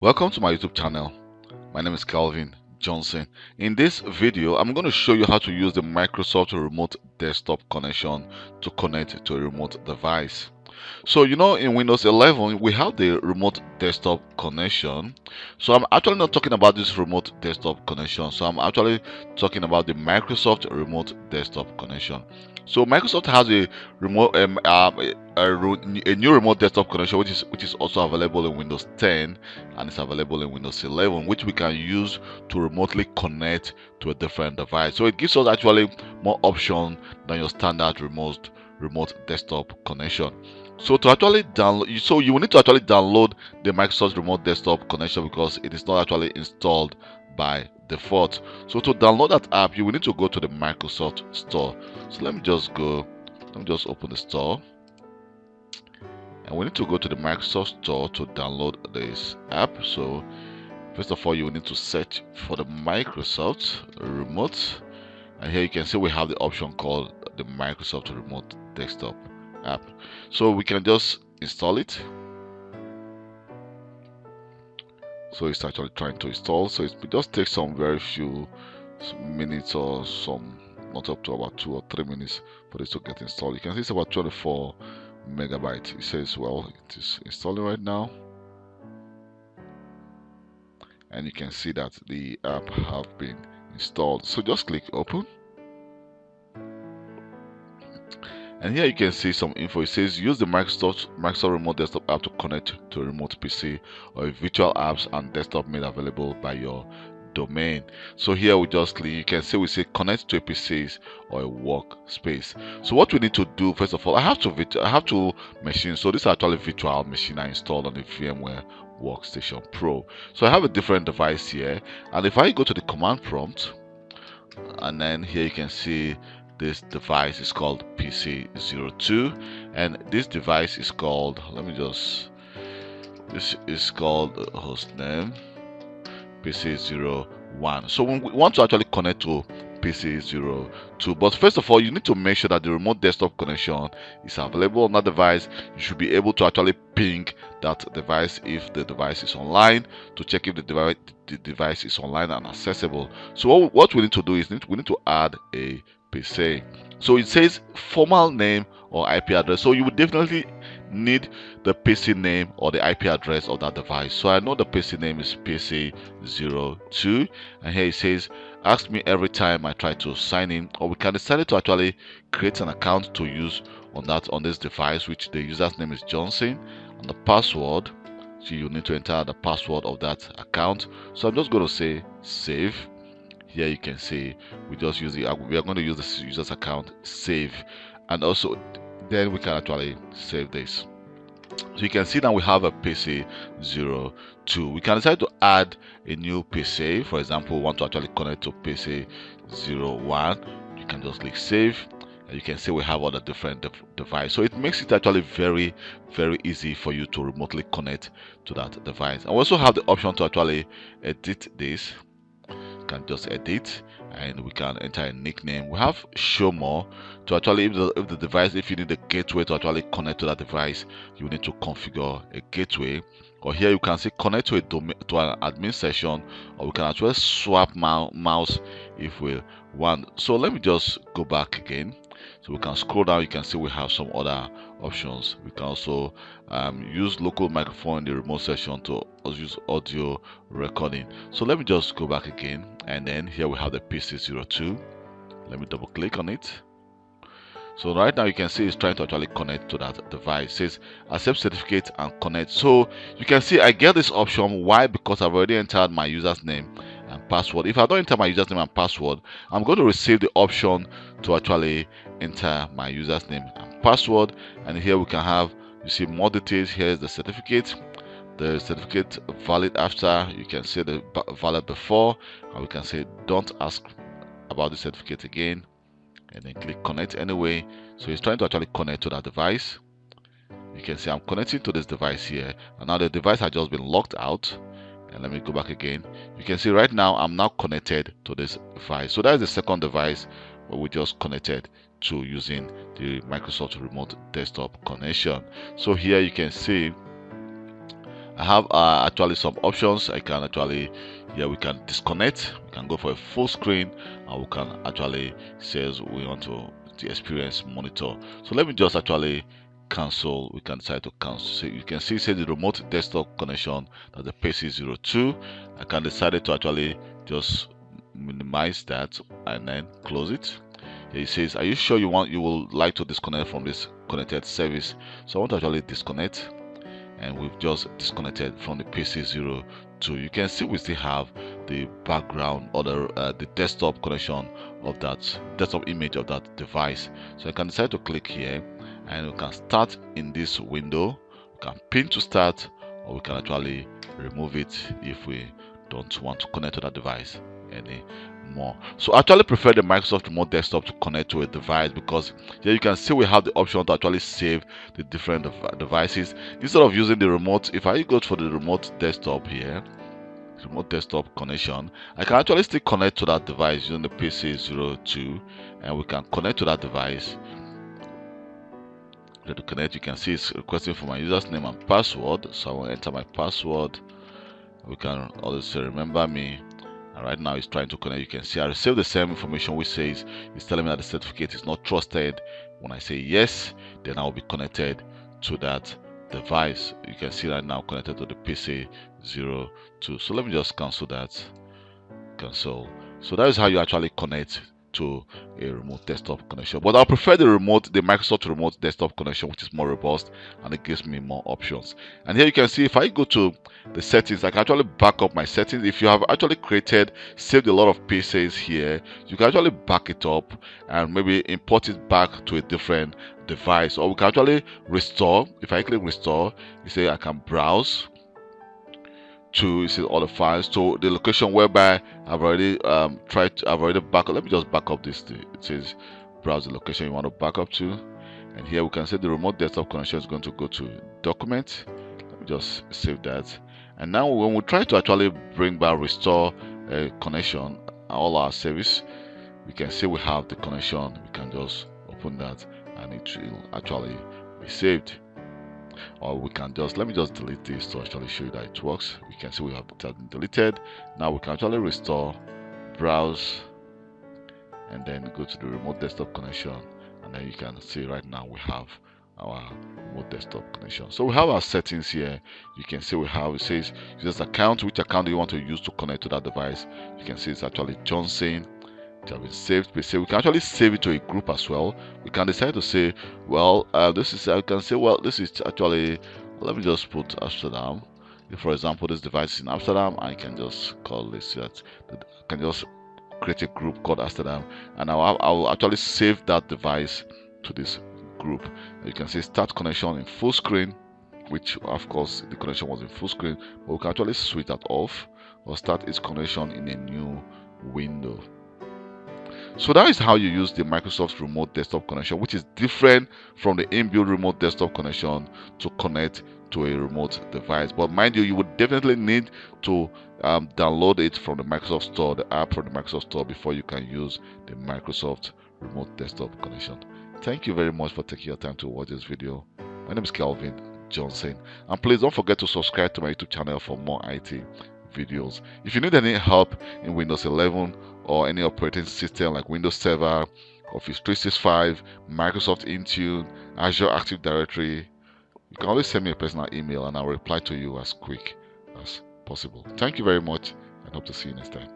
Welcome to my YouTube channel. My name is Calvin Johnson. In this video, I'm going to show you how to use the Microsoft Remote Desktop connection to connect to a remote device. So in Windows 11 we have the remote desktop connection. So I'm actually not talking about this remote desktop connection. So I'm actually talking about the Microsoft Remote Desktop connection. So Microsoft has a remote a new remote desktop connection which is also available in Windows 10 and it's available in Windows 11, which we can use to remotely connect to a different device. So it gives us actually more options than your standard remote desktop connection. So to actually download, so you will need to actually download the Microsoft Remote Desktop connection because it is not actually installed by default. So to download that app, you will need to go to the Microsoft Store. So let me just open the store, and we need to go to the Microsoft Store to download this app. So first of all, you will need to search for the Microsoft Remote, and here you can see we have the option called the Microsoft Remote Desktop app. So we can just install it. So it's actually trying to install, so it just takes some very few minutes, or some not up to about 2 or 3 minutes for this to get installed. You can see it's about 24 megabytes. It says, well, it is installing right now, and you can see that the app have been installed. So just click open, and here you can see some info. It says use the Microsoft Remote Desktop app to connect to a remote PC or a virtual apps and desktop made available by your domain. So here we just click, you can see we say connect to a PC or a workspace. So what we need to do, first of all, I have two machines. So this is actually virtual machine I installed on the VMware Workstation Pro. So I have a different device here, and if I go to the command prompt, and then here you can see this device is called PC02, and this device is called, this is called hostname PC01. So when we want to actually connect to PC02, but first of all, you need to make sure that the remote desktop connection is available on that device. You should be able to actually ping that device if the device is online, to check if the device is online and accessible. So what we need to do is we need to add a PC. So it says formal name or IP address. So you would definitely need the PC name or the IP address of that device. So I know the PC name is PC02, and here it says ask me every time I try to sign in, or we can decide to actually create an account to use on this device, which the user's name is Johnson, and the password. So you need to enter the password of that account. So I'm just going to say save. Here you can see we are going to use the user's account, save, and also then we can actually save this. So you can see that we have a PC02. We can decide to add a new PC. For example, we want to actually connect to PC01. You can just click save, and you can see we have all the different devices. So it makes it actually very, very easy for you to remotely connect to that device. And we also have the option to actually edit this. Can just edit, and we can enter a nickname. We have show more to actually, if you need a gateway to actually connect to that device, you need to configure a gateway. Or here you can see connect to an admin session, or we can actually swap mouse if we want. So let me just go back again. So we can scroll down, you can see we have some other options. We can also use local microphone in the remote session to use audio recording. So let me just go back again, and then here we have the PC02. Let me double click on it. So right now you can see it's trying to actually connect to that device. It says accept certificate and connect. So you can see I get this option. Why? Because I've already entered my user's name and password. If I don't enter my username and password, I'm going to receive the option to actually enter my user's name and password. And here we can have, you see more details. Here is the certificate valid after. You can see the valid before, and we can say don't ask about the certificate again, and then click connect anyway. So it's trying to actually connect to that device. You can see I'm connecting to this device here, and now the device has just been locked out. And let me go back again. You can see right now I'm now connected to this device. So that is the second device where we just connected to using the Microsoft Remote Desktop connection. So here you can see I have actually some options. I can actually, yeah, we can disconnect, we can go for a full screen, and we can actually says we want to the experience monitor. So let me just actually cancel. We can decide to cancel. So you can see say the remote desktop connection that the PC02. I can decide to actually just minimize that and then close it. Here it says, are you sure you will like to disconnect from this connected service? So I want to actually disconnect, and we've just disconnected from the PC02. You can see we still have the background or the desktop connection of that desktop image of that device. So I can decide to click here, and we can start in this window. We can pin to start, or we can actually remove it if we don't want to connect to that device anymore. So I actually prefer the Microsoft Remote Desktop to connect to a device, because here you can see we have the option to actually save the different devices instead of using the remote. If I go for the remote desktop here, remote desktop connection, I can actually still connect to that device using the PC02, and we can connect to that device. To connect, you can see it's requesting for my username and password, so I will enter my password. We can always say remember me, and right now it's trying to connect. You can see I received the same information which says it's telling me that the certificate is not trusted. When I say yes, then I will be connected to that device. You can see right now connected to the PC02. So let me just cancel that. Cancel. So that is how you actually connect to a remote desktop connection, but I prefer the Microsoft remote desktop connection, which is more robust and it gives me more options. And here you can see if I go to the settings, I can actually back up my settings. If you have actually saved a lot of PCs here, you can actually back it up and maybe import it back to a different device, or we can actually restore. If I click restore, you say I can browse to see all the files to the location whereby I've already back up. Let me just back up this. It says browse the location you want to back up to, and here we can say the remote desktop connection is going to go to document. Let me just save that. And now when we try to actually bring back restore connection all our service, we can see we have the connection. We can just open that and it will actually be saved. Or we can just, let me just delete this to actually show you that it works. We can see we have it been deleted. Now we can actually restore, browse, and then go to the remote desktop connection, and then you can see right now we have our remote desktop connection. So we have our settings here. You can see we have, it says users account, which account do you want to use to connect to that device. You can see it's actually Johnson. It has been saved. We can actually save it to a group as well. We can decide to say, well, this is, I can say, well, this is actually, let me just put Amsterdam. If, for example, this device is in Amsterdam, I can just call this that. I can just create a group called Amsterdam, and I'll actually save that device to this group. You can see start connection in full screen, which of course the connection was in full screen, but we can actually switch that off or start its connection in a new window. So that is how you use the Microsoft remote desktop connection, which is different from the inbuilt remote desktop connection to connect to a remote device. But mind you, you would definitely need to download it from the Microsoft Store, the app from the Microsoft Store, before you can use the Microsoft remote desktop connection. Thank you very much for taking your time to watch this video. My name is Kelvin Johnson, and please don't forget to subscribe to my YouTube channel for more IT videos. If you need any help in Windows 11 or any operating system like Windows Server, Office 365, Microsoft Intune, Azure Active Directory, you can always send me a personal email and I'll reply to you as quick as possible. Thank you very much and hope to see you next time.